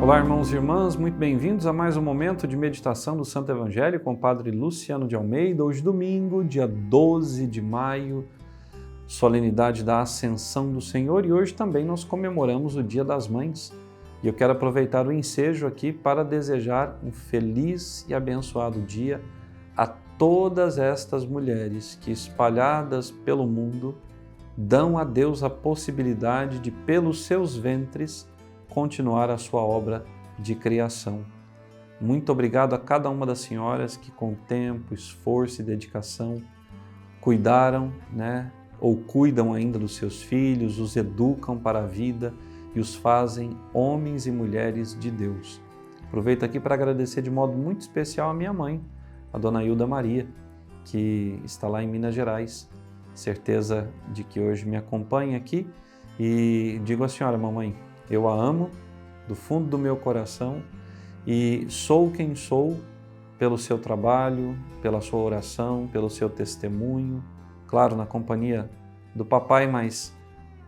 Olá, irmãos e irmãs, muito bem-vindos a mais um momento de meditação do Santo Evangelho com o Padre Luciano de Almeida. Hoje, domingo, dia 12 de maio, solenidade da Ascensão do Senhor, e hoje também nós comemoramos o Dia das Mães. E eu quero aproveitar o ensejo aqui para desejar um feliz e abençoado dia a todas estas mulheres que, espalhadas pelo mundo, dão a Deus a possibilidade de, pelos seus ventres, continuar a sua obra de criação. Muito obrigado a cada uma das senhoras que com tempo, esforço e dedicação cuidaram, ou cuidam ainda dos seus filhos, os educam para a vida e os fazem homens e mulheres de Deus. Aproveito aqui para agradecer de modo muito especial a minha mãe, a Dona Hilda Maria, que está lá em Minas Gerais. Certeza de que hoje me acompanha aqui, e digo à senhora, mamãe, eu a amo do fundo do meu coração e sou quem sou pelo seu trabalho, pela sua oração, pelo seu testemunho, claro, na companhia do papai, mas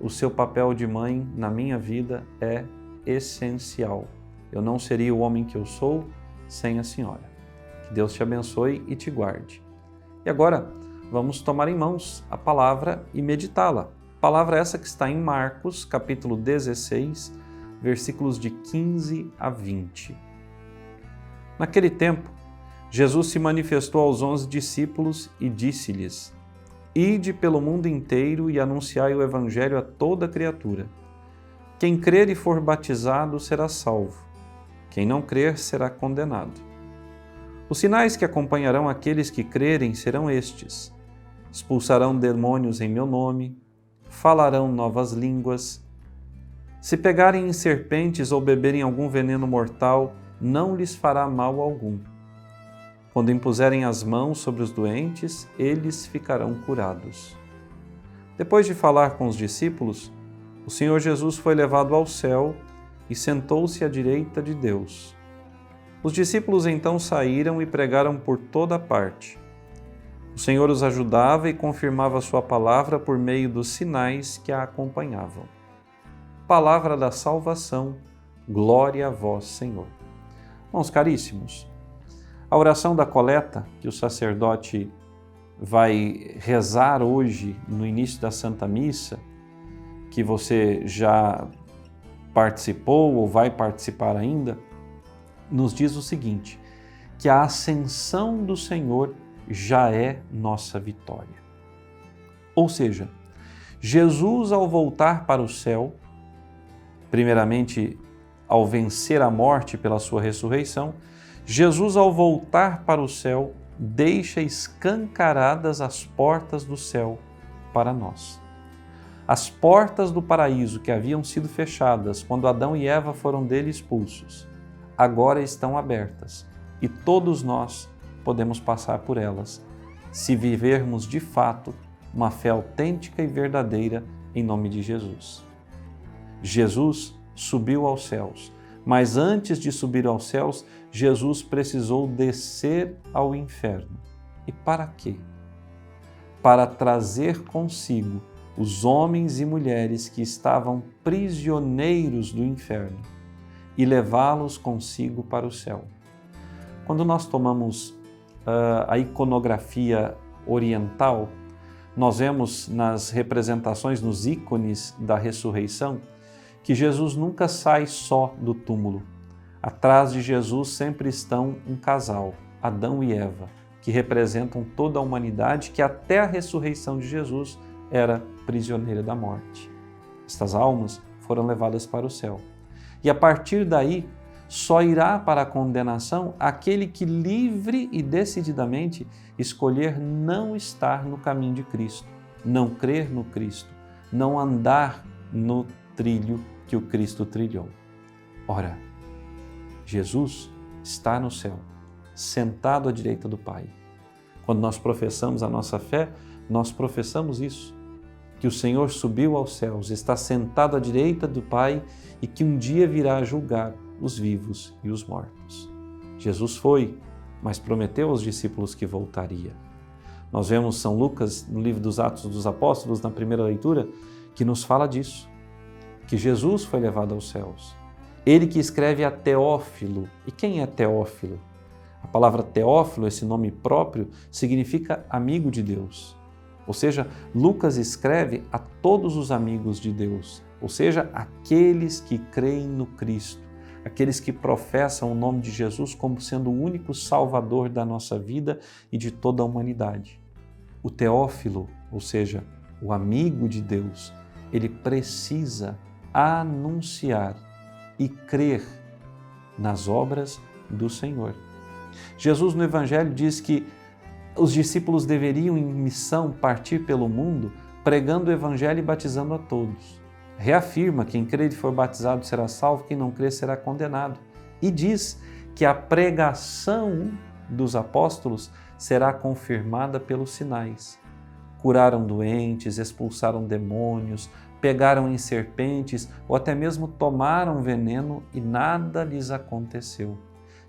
o seu papel de mãe na minha vida é essencial. Eu não seria o homem que eu sou sem a senhora. Que Deus te abençoe e te guarde. E agora, vamos tomar em mãos a palavra e meditá-la. Palavra essa que está em Marcos, capítulo 16, versículos de 15 a 20. Naquele tempo, Jesus se manifestou aos 11 discípulos e disse-lhes: Ide pelo mundo inteiro e anunciai o Evangelho a toda criatura. Quem crer e for batizado será salvo. Quem não crer será condenado. Os sinais que acompanharão aqueles que crerem serão estes: expulsarão demônios em meu nome, falarão novas línguas. Se pegarem em serpentes ou beberem algum veneno mortal, não lhes fará mal algum. Quando impuserem as mãos sobre os doentes, eles ficarão curados. Depois de falar com os discípulos, o Senhor Jesus foi levado ao céu e sentou-se à direita de Deus. Os discípulos então saíram e pregaram por toda parte. O Senhor os ajudava e confirmava a sua palavra por meio dos sinais que a acompanhavam. Palavra da salvação, glória a vós, Senhor. Irmãos caríssimos, a oração da coleta que o sacerdote vai rezar hoje no início da Santa Missa, que você já participou ou vai participar ainda, nos diz o seguinte, que a ascensão do Senhor já é nossa vitória. Ou seja, Jesus, ao voltar para o céu, primeiramente ao vencer a morte pela sua ressurreição, Jesus, ao voltar para o céu, deixa escancaradas as portas do céu para nós. As portas do paraíso que haviam sido fechadas quando Adão e Eva foram dele expulsos, agora estão abertas e todos nós podemos passar por elas, se vivermos de fato uma fé autêntica e verdadeira em nome de Jesus. Jesus subiu aos céus, mas antes de subir aos céus, Jesus precisou descer ao inferno. E para quê? Para trazer consigo os homens e mulheres que estavam prisioneiros do inferno e levá-los consigo para o céu. Quando nós tomamos a iconografia oriental, nós vemos nas representações, nos ícones da ressurreição, que Jesus nunca sai só do túmulo. Atrás de Jesus sempre estão um casal, Adão e Eva, que representam toda a humanidade que até a ressurreição de Jesus era prisioneira da morte. Estas almas foram levadas para o céu. E a partir daí, só irá para a condenação aquele que livre e decididamente escolher não estar no caminho de Cristo, não crer no Cristo, não andar no trilho que o Cristo trilhou. Ora, Jesus está no céu, sentado à direita do Pai. Quando nós professamos a nossa fé, nós professamos isso, que o Senhor subiu aos céus, está sentado à direita do Pai e que um dia virá julgar os vivos e os mortos. Jesus foi, mas prometeu aos discípulos que voltaria. Nós vemos São Lucas, no livro dos Atos dos Apóstolos, na primeira leitura, que nos fala disso, que Jesus foi levado aos céus Ele que escreve a Teófilo. E quem é Teófilo? A palavra Teófilo, esse nome próprio, significa amigo de Deus. Ou seja, Lucas escreve a todos os amigos de Deus, ou seja, aqueles que creem no Cristo, aqueles que professam o nome de Jesus como sendo o único Salvador da nossa vida e de toda a humanidade. O Teófilo, ou seja, o amigo de Deus, ele precisa anunciar e crer nas obras do Senhor. Jesus no Evangelho diz que os discípulos deveriam, em missão, partir pelo mundo, pregando o Evangelho e batizando a todos. Reafirma: quem crer e for batizado será salvo, quem não crer será condenado. E diz que a pregação dos apóstolos será confirmada pelos sinais. Curaram doentes, expulsaram demônios, pegaram em serpentes ou até mesmo tomaram veneno e nada lhes aconteceu.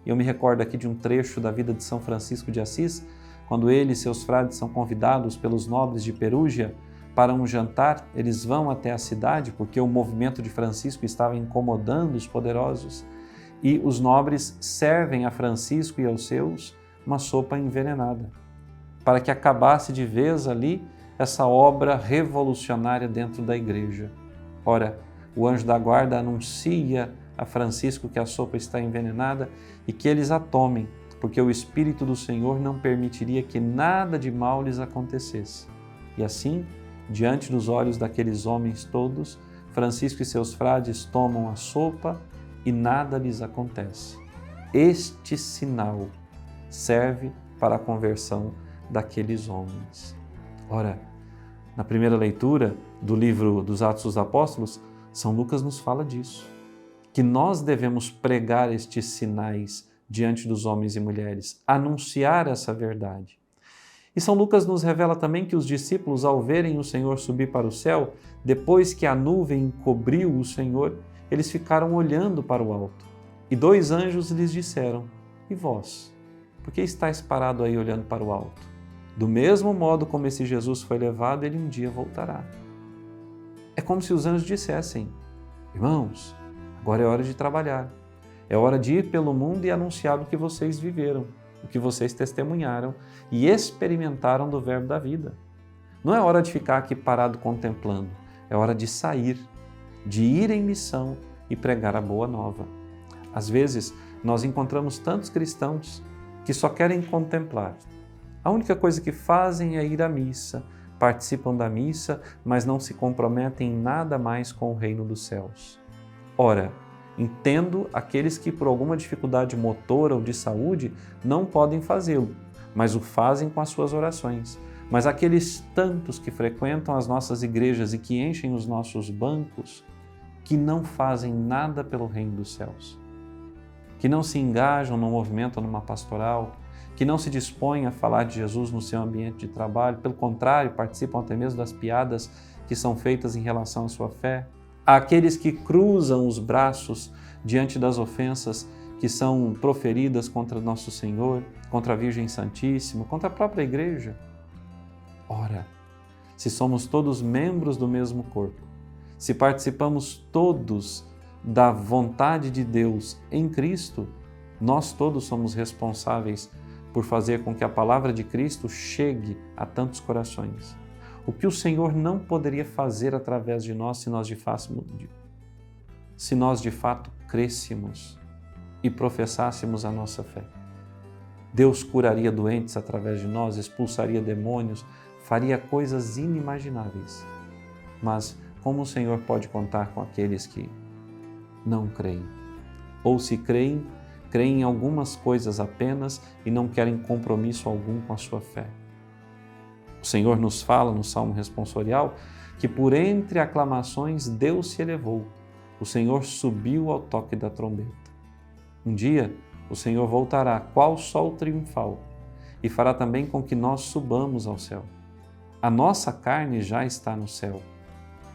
E eu me recordo aqui de um trecho da vida de São Francisco de Assis, quando ele e seus frades são convidados pelos nobres de Perúgia para um jantar. Eles vão até a cidade porque o movimento de Francisco estava incomodando os poderosos e os nobres servem a Francisco e aos seus uma sopa envenenada, para que acabasse de vez ali essa obra revolucionária dentro da igreja. Ora, o anjo da guarda anuncia a Francisco que a sopa está envenenada e que eles a tomem, porque o Espírito do Senhor não permitiria que nada de mal lhes acontecesse. E assim, diante dos olhos daqueles homens todos, Francisco e seus frades tomam a sopa e nada lhes acontece. Este sinal serve para a conversão daqueles homens. Ora, na primeira leitura do livro dos Atos dos Apóstolos, São Lucas nos fala disso, que nós devemos pregar estes sinais diante dos homens e mulheres, anunciar essa verdade. E São Lucas nos revela também que os discípulos, ao verem o Senhor subir para o céu, depois que a nuvem encobriu o Senhor, eles ficaram olhando para o alto. E 2 anjos lhes disseram: e vós, por que estáis parado aí olhando para o alto? Do mesmo modo como esse Jesus foi levado, ele um dia voltará. É como se os anjos dissessem: irmãos, agora é hora de trabalhar. É hora de ir pelo mundo e anunciar o que vocês viveram, o que vocês testemunharam e experimentaram do verbo da vida. Não é hora de ficar aqui parado contemplando, é hora de sair, de ir em missão e pregar a boa nova. Às vezes, nós encontramos tantos cristãos que só querem contemplar. A única coisa que fazem é ir à missa, participam da missa, mas não se comprometem em nada mais com o reino dos céus. Ora, entendo aqueles que por alguma dificuldade motora ou de saúde não podem fazê-lo, mas o fazem com as suas orações. Mas aqueles tantos que frequentam as nossas igrejas e que enchem os nossos bancos, que não fazem nada pelo reino dos céus, que não se engajam no movimento ou numa pastoral, que não se dispõem a falar de Jesus no seu ambiente de trabalho, pelo contrário, participam até mesmo das piadas que são feitas em relação à sua fé, aqueles que cruzam os braços diante das ofensas que são proferidas contra nosso Senhor, contra a Virgem Santíssima, contra a própria Igreja. Ora, se somos todos membros do mesmo corpo, se participamos todos da vontade de Deus em Cristo, nós todos somos responsáveis por fazer com que a palavra de Cristo chegue a tantos corações. O que o Senhor não poderia fazer através de nós se nós de fato crêssemos e professássemos a nossa fé. Deus curaria doentes através de nós, expulsaria demônios, faria coisas inimagináveis. Mas como o Senhor pode contar com aqueles que não creem? Ou se creem, creem em algumas coisas apenas e não querem compromisso algum com a sua fé. O Senhor nos fala no Salmo responsorial que por entre aclamações Deus se elevou, o Senhor subiu ao toque da trombeta. Um dia o Senhor voltará qual sol triunfal e fará também com que nós subamos ao céu. A nossa carne já está no céu.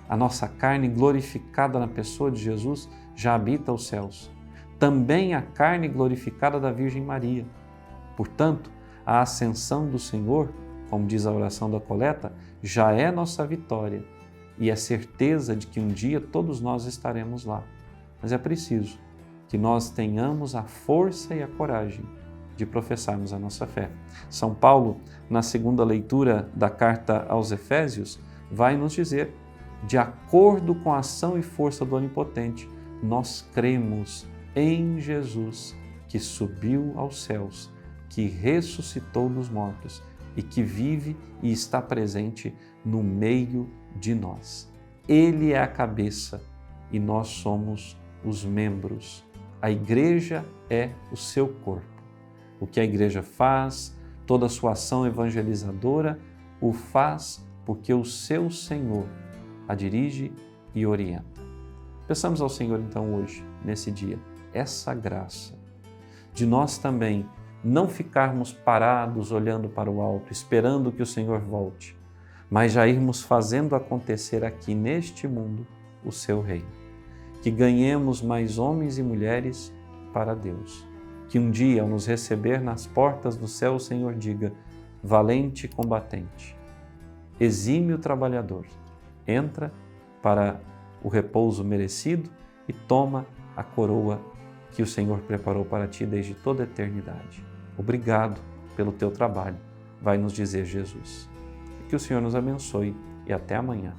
A nossa carne glorificada na pessoa de Jesus já habita os céus. Também a carne glorificada da Virgem Maria. Portanto, a ascensão do Senhor, como diz a oração da coleta, já é nossa vitória e é certeza de que um dia todos nós estaremos lá. Mas é preciso que nós tenhamos a força e a coragem de professarmos a nossa fé. São Paulo, na segunda leitura da carta aos Efésios, vai nos dizer: de acordo com a ação e força do Onipotente, nós cremos em Jesus, que subiu aos céus, que ressuscitou dos mortos e que vive e está presente no meio de nós. Ele é a cabeça e nós somos os membros. A igreja é o seu corpo. O que a igreja faz, toda a sua ação evangelizadora, o faz porque o seu Senhor a dirige e orienta. Peçamos ao Senhor então hoje, nesse dia, essa graça de nós também não ficarmos parados olhando para o alto, esperando que o Senhor volte, mas já irmos fazendo acontecer aqui neste mundo o seu reino. Que ganhemos mais homens e mulheres para Deus. Que um dia, ao nos receber nas portas do céu, o Senhor diga: valente combatente, exímio trabalhador, entra para o repouso merecido e toma a coroa que o Senhor preparou para ti desde toda a eternidade. Obrigado pelo teu trabalho, vai nos dizer Jesus. Que o Senhor nos abençoe e até amanhã.